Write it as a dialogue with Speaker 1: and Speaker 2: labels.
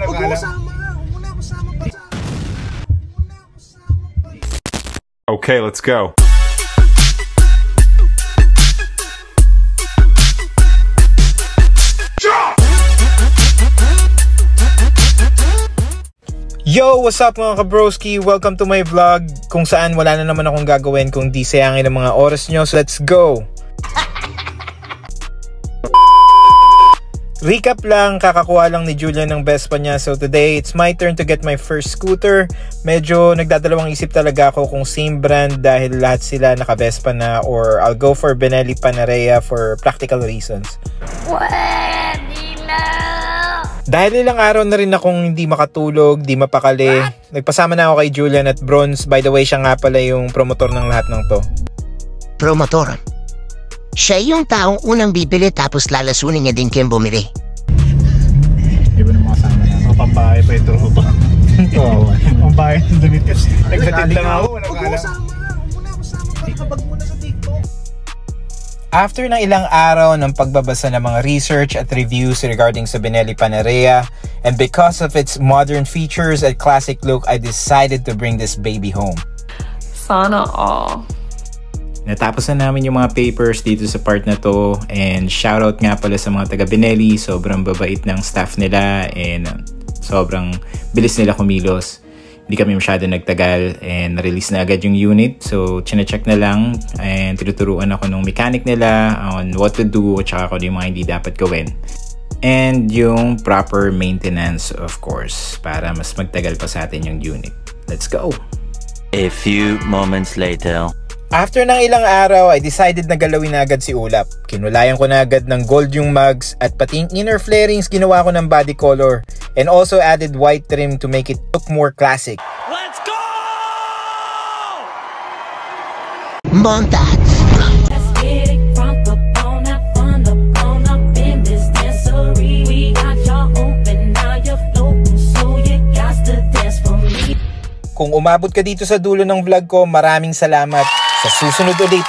Speaker 1: Huwag mo kasama. Huwag mo na kasama pa.
Speaker 2: Okay, let's go.
Speaker 3: Yo! What's up mga kabroski? Welcome to my vlog kung saan wala na naman akong gagawin kung di sayangin ang mga oras nyo. So let's go! Recap lang, kakakuha lang ni Julian ng Vespa niya. So today, it's my turn to get my first scooter. Medyo nagdadalawang isip talaga ako kung same brand dahil lahat sila naka-Vespa na, or I'll go for Benelli Panarea for practical reasons. Dahil ilang araw na rin akong hindi makatulog, di mapakali. Nagpasama na ako kay Julian at Bronze. By the way, siya nga pala yung promotor ng lahat ng to.
Speaker 4: Promotor? Siya yung taong unang bibili tapos lalasunin niya din kayong bumili.
Speaker 1: Iba ng mga kasama na. Mga pambahay pa yung tropa. Pambahay ng Donitis. Nagkatid lang ako. Huwag mo kasama. Huwag mo na kasama. Ikabag mo na sa TikTok.
Speaker 3: After ng ilang araw ng pagbabasa ng mga research at reviews regarding sa Benelli Panarea, and because of its modern features and classic look, I decided to bring this baby home.
Speaker 5: Sana all.
Speaker 3: Natapos na namin yung mga papers dito sa part na to, and shoutout nga pala sa mga taga Benelli. Sobrang babait ng staff nila and sobrang bilis nila kumilos. Hindi kami masyado nagtagal and na-release na agad yung unit. So, chine-check na lang and tinuturuan ako ng mechanic nila on what to do at saka kung yung mga hindi dapat gawin. And yung proper maintenance, of course, para mas magtagal pa sa atin yung unit. Let's go!
Speaker 6: A few moments later.
Speaker 3: After ng ilang araw, I decided na galawin na agad si Ulap. Kinulayan ko na agad ng gold yung mugs at pati yung inner flarings ginawa ko ng body color. And also added white trim to make it look more classic.
Speaker 6: Let's go!
Speaker 4: Montage!
Speaker 3: Kung umabot ka dito sa dulo ng vlog ko, maraming salamat. Sa susunod ulit.